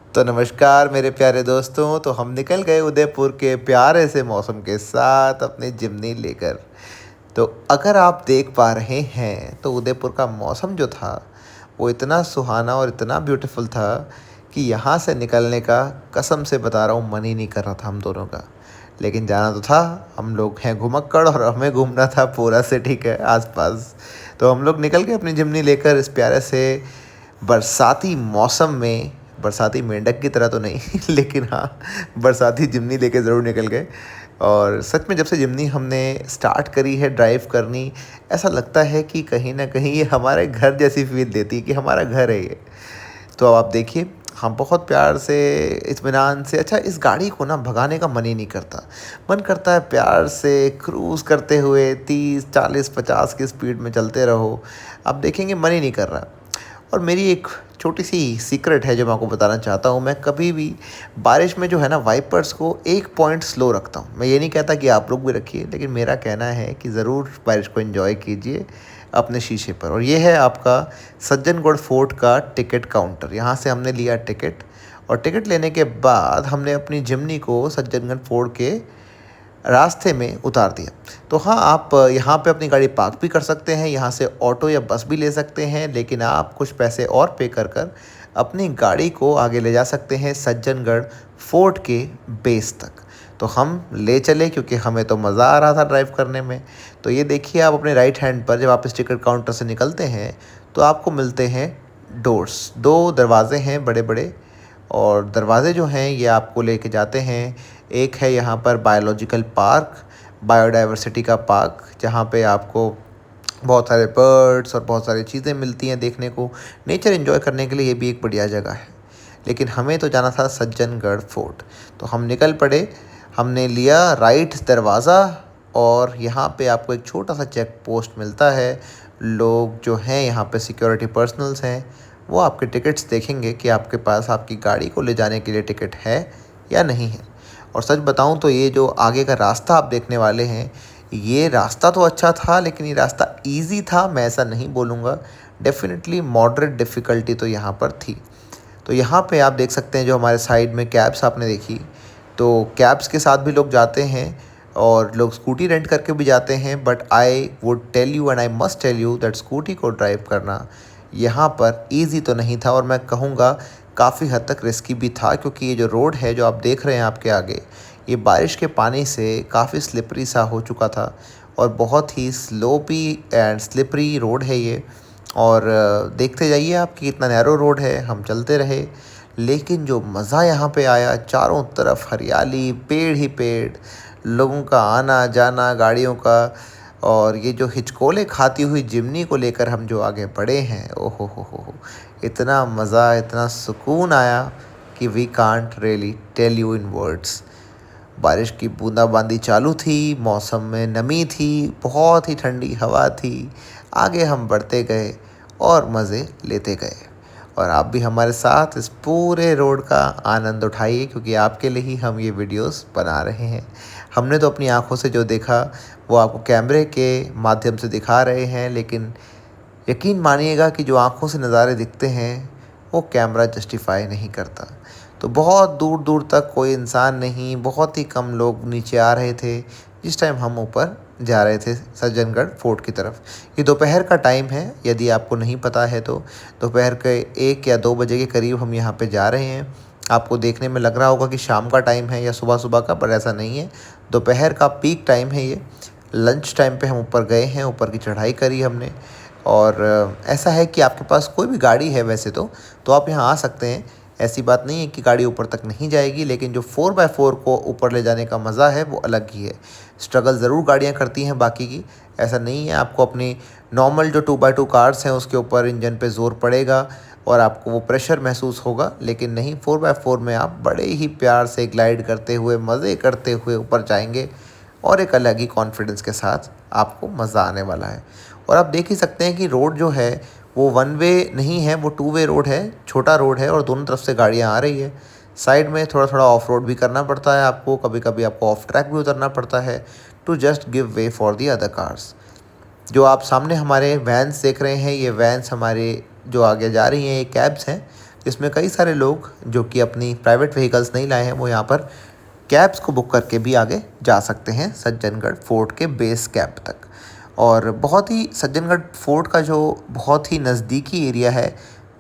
तो नमस्कार मेरे प्यारे दोस्तों। तो हम निकल गए उदयपुर के प्यारे से मौसम के साथ अपनी जिम्नी लेकर। तो अगर आप देख पा रहे हैं तो उदयपुर का मौसम जो था वो इतना सुहाना और इतना ब्यूटीफुल था कि यहाँ से निकलने का कसम से बता रहा हूँ मन ही नहीं कर रहा था हम दोनों का। लेकिन जाना तो था, हम लोग हैं घुमक्कड़ और हमें घूमना था पूरा सिटी के आसपास। तो हम लोग निकल गए अपनी जिम्नी लेकर इस प्यारे से बरसाती मौसम में। बरसाती मेंढक की तरह तो नहीं लेकिन हाँ, बरसाती जिम्नी लेके ज़रूर निकल गए। और सच में जब से जिम्नी हमने स्टार्ट करी है ड्राइव करनी, ऐसा लगता है कि कहीं ना कहीं ये हमारे घर जैसी फील देती है कि हमारा घर है ये। तो अब आप देखिए, हम बहुत प्यार से इत्मीनान से, अच्छा इस गाड़ी को ना भगाने का मन ही नहीं करता। मन करता है प्यार से क्रूज़ करते हुए 30 40 50 की स्पीड में चलते रहो। आप देखेंगे मन ही नहीं कर रहा। और मेरी एक छोटी सी सीक्रेट है जो मैं आपको बताना चाहता हूँ। मैं कभी भी बारिश में जो है ना वाइपर्स को एक पॉइंट स्लो रखता हूँ। मैं ये नहीं कहता कि आप लोग भी रखिए, लेकिन मेरा कहना है कि ज़रूर बारिश को एंजॉय कीजिए अपने शीशे पर। और ये है आपका सज्जनगढ़ फोर्ट का टिकट काउंटर। यहाँ से हमने लिया टिकट, और टिकट लेने के बाद हमने अपनी जिम्नी को सज्जनगढ़ फोर्ट के रास्ते में उतार दिया। तो हाँ, आप यहाँ पे अपनी गाड़ी पार्क भी कर सकते हैं, यहाँ से ऑटो या बस भी ले सकते हैं, लेकिन आप कुछ पैसे और पे कर कर अपनी गाड़ी को आगे ले जा सकते हैं सज्जनगढ़ फोर्ट के बेस तक। तो हम ले चले क्योंकि हमें तो मज़ा आ रहा था ड्राइव करने में। तो ये देखिए, आप अपने राइट हैंड पर जब आप इस टिकट काउंटर से निकलते हैं तो आपको मिलते हैं डोर्स। दो दरवाजे हैं बड़े बड़े, और दरवाजे जो हैं ये आपको लेके जाते हैं। एक है यहाँ पर बायोलॉजिकल पार्क, बायोडाइवर्सिटी का पार्क, जहाँ पे आपको बहुत सारे बर्ड्स और बहुत सारी चीज़ें मिलती हैं देखने को। नेचर एंजॉय करने के लिए ये भी एक बढ़िया जगह है। लेकिन हमें तो जाना था सज्जनगढ़ फोर्ट। तो हम निकल पड़े। हमने लिया राइट दरवाज़ा, और यहाँ पे आपको एक छोटा सा चेक पोस्ट मिलता है। लोग जो हैं यहाँ पे सिक्योरिटी पर्सनल्स हैं, वो आपके टिकट्स देखेंगे कि आपके पास आपकी गाड़ी को ले जाने के लिए टिकट है या नहीं है। और सच बताऊं तो ये जो आगे का रास्ता आप देखने वाले हैं, ये रास्ता तो अच्छा था, लेकिन ये रास्ता इजी था मैं ऐसा नहीं बोलूँगा। डेफिनेटली मॉडरेट डिफ़िकल्टी तो यहाँ पर थी। तो यहाँ पे आप देख सकते हैं जो हमारे साइड में कैब्स आपने देखी, तो कैब्स के साथ भी लोग जाते हैं और लोग स्कूटी रेंट करके भी जाते हैं। But I would tell you and I must tell you that scooty को ड्राइव करना यहाँ पर ईज़ी तो नहीं था, और मैं कहूँगा काफ़ी हद तक रिस्की भी था, क्योंकि ये जो रोड है जो आप देख रहे हैं आपके आगे, ये बारिश के पानी से काफ़ी स्लिपरी सा हो चुका था, और बहुत ही स्लोपी एंड स्लिपरी रोड है ये। और देखते जाइए आप कि कितना नैरो रोड है। हम चलते रहे, लेकिन जो मज़ा यहाँ पे आया, चारों तरफ हरियाली, पेड़ ही पेड़, लोगों का आना जाना गाड़ियों का, और ये जो हिचकोले खाती हुई जिम्नी को लेकर हम जो आगे बढ़े हैं, ओहो हो, इतना मज़ा, इतना सुकून आया कि we can't really tell you in words. बारिश की बूंदाबांदी चालू थी, मौसम में नमी थी, बहुत ही ठंडी हवा थी। आगे हम बढ़ते गए और मज़े लेते गए। और आप भी हमारे साथ इस पूरे रोड का आनंद उठाइए, क्योंकि आपके लिए ही हम ये वीडियोस बना रहे हैं। हमने तो अपनी आँखों से जो देखा वो आपको कैमरे के माध्यम से दिखा रहे हैं, लेकिन यकीन मानिएगा कि जो आँखों से नज़ारे दिखते हैं वो कैमरा जस्टिफाई नहीं करता। तो बहुत दूर दूर तक कोई इंसान नहीं, बहुत ही कम लोग नीचे आ रहे थे जिस टाइम हम ऊपर जा रहे थे सज्जनगढ़ फोर्ट की तरफ। ये दोपहर का टाइम है, यदि आपको नहीं पता है तो। दोपहर के 1 या 2 बजे के करीब हम यहाँ पे जा रहे हैं। आपको देखने में लग रहा होगा कि शाम का टाइम है या सुबह सुबह का, पर ऐसा नहीं है। दोपहर का पीक टाइम है ये। लंच टाइम पे हम ऊपर गए हैं, ऊपर की चढ़ाई करी हमने। और ऐसा है कि आपके पास कोई भी गाड़ी है वैसे तो आप यहाँ आ सकते हैं। ऐसी बात नहीं है कि गाड़ी ऊपर तक नहीं जाएगी, लेकिन जो 4x4 को ऊपर ले जाने का मज़ा है वो अलग ही है। स्ट्रगल ज़रूर गाड़ियाँ करती हैं बाकी की, ऐसा नहीं है। आपको अपनी नॉर्मल जो 2x2 कार्स हैं उसके ऊपर इंजन पे ज़ोर पड़ेगा और आपको वो प्रेशर महसूस होगा, लेकिन नहीं, 4x4 में आप बड़े ही प्यार से ग्लाइड करते हुए, मज़े करते हुए ऊपर जाएंगे, और एक अलग ही कॉन्फिडेंस के साथ आपको मज़ा आने वाला है। और आप देख ही सकते हैं कि रोड जो है वो 1 वे नहीं है, वो 2 वे रोड है, छोटा रोड है, और दोनों तरफ से गाड़ियाँ आ रही है। साइड में थोड़ा थोड़ा ऑफ रोड भी करना पड़ता है आपको, कभी कभी आपको ऑफ ट्रैक भी उतरना पड़ता है, to just give way for the other cars. जो आप सामने हमारे वैन्स देख रहे हैं, ये वैन्स हमारे जो आगे जा रही हैं, ये कैब्स हैं जिसमें कई सारे लोग जो कि अपनी प्राइवेट व्हीकल्स नहीं लाए हैं वो यहाँ पर कैब्स को बुक करके भी आगे जा सकते हैं सज्जनगढ़ फोर्ट के बेस कैंप तक। और बहुत ही सज्जनगढ़ फोर्ट का जो बहुत ही नज़दीकी एरिया है,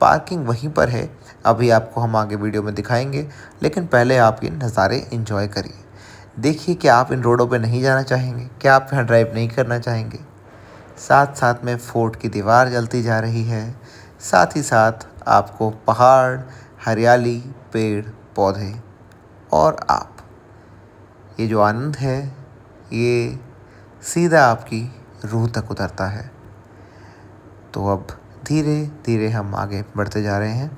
पार्किंग वहीं पर है। अभी आपको हम आगे वीडियो में दिखाएंगे, लेकिन पहले आप ये नज़ारे एंजॉय करिए। देखिए क्या आप इन रोडों पे नहीं जाना चाहेंगे? क्या आप यहाँ ड्राइव नहीं करना चाहेंगे? साथ साथ में फोर्ट की दीवार जलती जा रही है, साथ ही साथ आपको पहाड़, हरियाली, पेड़ पौधे और आप, ये जो आनंद है ये सीधा आपकी रूह तक उतरता है। तो अब धीरे धीरे हम आगे बढ़ते जा रहे हैं।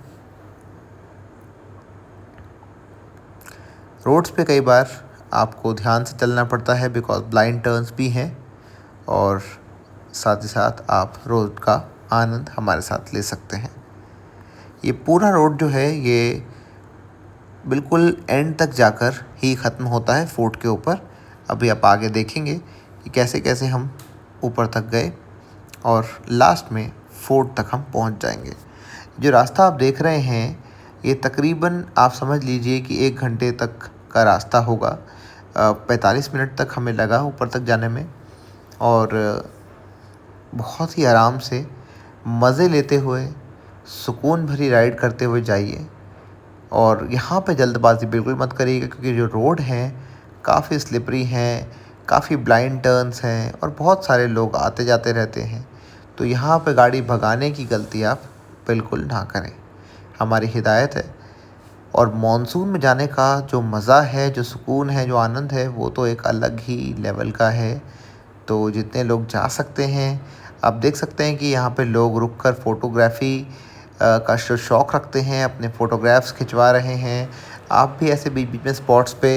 रोड्स पे कई बार आपको ध्यान से चलना पड़ता है बिकॉज ब्लाइंड टर्न्स भी हैं, और साथ ही साथ आप रोड का आनंद हमारे साथ ले सकते हैं। ये पूरा रोड जो है ये बिल्कुल एंड तक जाकर ही ख़त्म होता है फोर्ट के ऊपर। अभी आप आगे देखेंगे कि कैसे कैसे हम ऊपर तक गए और लास्ट में फोर्ट तक हम पहुंच जाएंगे। जो रास्ता आप देख रहे हैं ये तकरीबन आप समझ लीजिए कि 1 घंटे तक का रास्ता होगा। 45 मिनट तक हमें लगा ऊपर तक जाने में, और बहुत ही आराम से मज़े लेते हुए सुकून भरी राइड करते हुए जाइए। और यहाँ पे जल्दबाजी बिल्कुल मत करिएगा क्योंकि जो रोड हैं काफ़ी स्लिपरी हैं, काफ़ी ब्लाइंड टर्न्स हैं और बहुत सारे लोग आते जाते रहते हैं। तो यहाँ पे गाड़ी भगाने की गलती आप बिल्कुल ना करें, हमारी हिदायत है। और मॉनसून में जाने का जो मज़ा है, जो सुकून है, जो आनंद है, वो तो एक अलग ही लेवल का है। तो जितने लोग जा सकते हैं, आप देख सकते हैं कि यहाँ पे लोग रुककर फ़ोटोग्राफ़ी का जो शौक़ रखते हैं, अपने फ़ोटोग्राफ्स खिंचवा रहे हैं। आप भी ऐसे बीच बीच में स्पॉट्स पे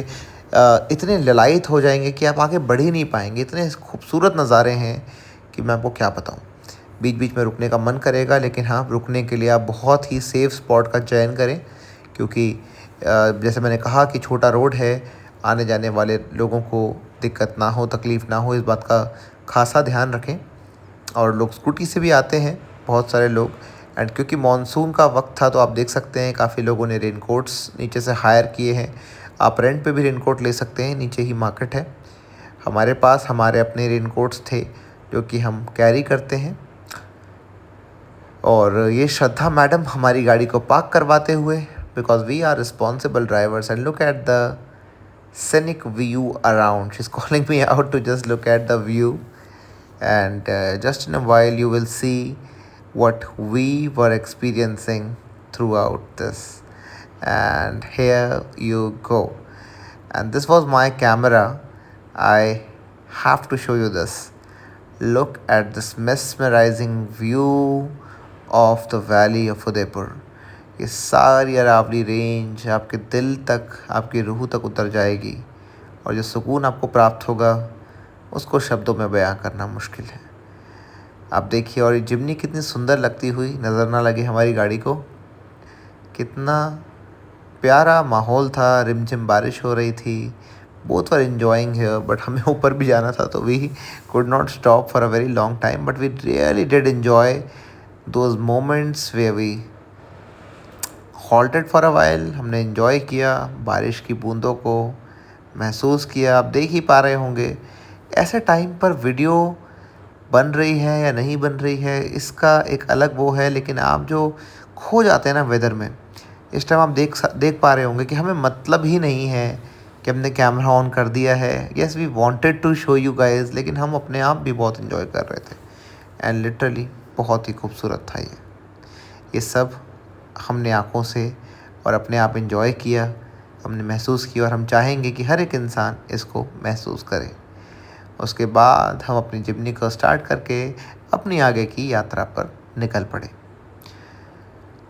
इतने ललायत हो जाएंगे कि आप आगे बढ़ ही नहीं पाएंगे। इतने खूबसूरत नज़ारे हैं कि मैं आपको क्या बताऊं। बीच बीच में रुकने का मन करेगा, लेकिन हाँ, रुकने के लिए आप बहुत ही सेफ़ स्पॉट का चयन करें, क्योंकि जैसे मैंने कहा कि छोटा रोड है, आने जाने वाले लोगों को दिक्कत ना हो, तकलीफ़ ना हो, इस बात का खासा ध्यान रखें। और लोग स्कूटी से भी आते हैं बहुत सारे लोग, एंड क्योंकि मॉनसून का वक्त था तो आप देख सकते हैं काफ़ी लोगों ने रेनकोट्स नीचे से हायर किए हैं। आप रेंट पे भी रेनकोट ले सकते हैं, नीचे ही मार्केट है। हमारे पास हमारे अपने रेनकोट्स थे जो कि हम कैरी करते हैं। और ये श्रद्धा मैडम हमारी गाड़ी को पार्क करवाते हुए, because we are responsible drivers, and look at the scenic view around. She's calling me out to just look at the view, and just in a while you will see what we were experiencing throughout this. And here you go, and this was my camera. I have to show you this. Look at this mesmerizing view of the valley of Udaipur. ये सारी Aravalli range आपके दिल तक, आपकी रूह तक उतर जाएगी, और जो सुकून आपको प्राप्त होगा उसको शब्दों में बयां करना मुश्किल है। आप देखिए, और ये जिमनी कितनी सुंदर लगती हुई नज़र ना लगे हमारी गाड़ी को। कितना प्यारा माहौल था, रिमझिम बारिश हो रही थी। Both were enjoying here, but हमें ऊपर भी जाना था तो we could not stop for a very long time, but we really did enjoy those moments way we halted for a while. हमने एंजॉय किया, बारिश की बूंदों को महसूस किया। आप देख ही पा रहे होंगे ऐसे टाइम पर वीडियो बन रही है या नहीं बन रही है, इसका एक अलग वो है, लेकिन आप जो खो जाते हैं ना वेदर में, इस टाइम आप देख पा रहे होंगे कि हमें मतलब ही नहीं है कि हमने कैमरा ऑन कर दिया है। Yes, we wanted to show you guys, लेकिन हम अपने आप भी बहुत एंजॉय कर रहे थे, एंड लिटरली बहुत ही खूबसूरत था ये सब हमने आँखों से और अपने आप एंजॉय किया, हमने महसूस किया, और हम चाहेंगे कि हर एक इंसान इसको महसूस करे। उसके बाद हम अपनी जिम्नी को स्टार्ट करके अपनी आगे की यात्रा पर निकल पड़े।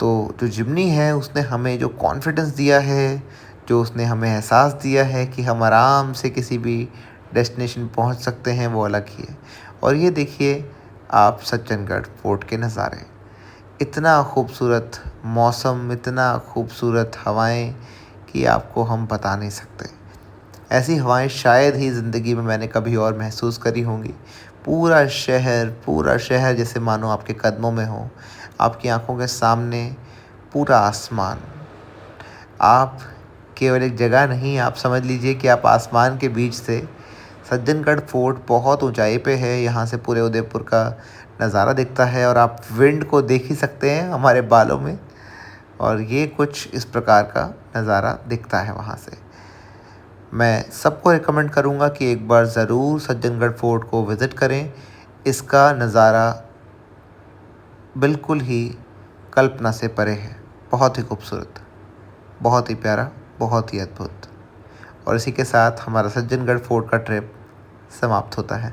तो जो जिम्नी है उसने हमें जो कॉन्फिडेंस दिया है, जो उसने हमें एहसास दिया है कि हम आराम से किसी भी डेस्टिनेशन पहुंच सकते हैं, वो अलग ही है। और ये देखिए आप सज्जनगढ़ फोर्ट के नज़ारे, इतना खूबसूरत मौसम, इतना खूबसूरत हवाएं कि आपको हम बता नहीं सकते। ऐसी हवाएं शायद ही ज़िंदगी में मैंने कभी और महसूस करी होंगी। पूरा शहर जैसे मानो आपके कदमों में हो, आपकी आंखों के सामने पूरा आसमान। आप केवल एक जगह नहीं, आप समझ लीजिए कि आप आसमान के बीच से सज्जनगढ़ फोर्ट बहुत ऊंचाई पे है, यहाँ से पूरे उदयपुर का नज़ारा दिखता है और आप विंड को देख ही सकते हैं हमारे बालों में। और ये कुछ इस प्रकार का नज़ारा दिखता है वहाँ से। मैं सबको रिकमेंड करूँगा कि एक बार ज़रूर सज्जनगढ़ फोर्ट को विज़िट करें। इसका नज़ारा बिल्कुल ही कल्पना से परे है। बहुत ही खूबसूरत, बहुत ही प्यारा, बहुत ही अद्भुत। और इसी के साथ हमारा सज्जनगढ़ फोर्ट का ट्रिप समाप्त होता है।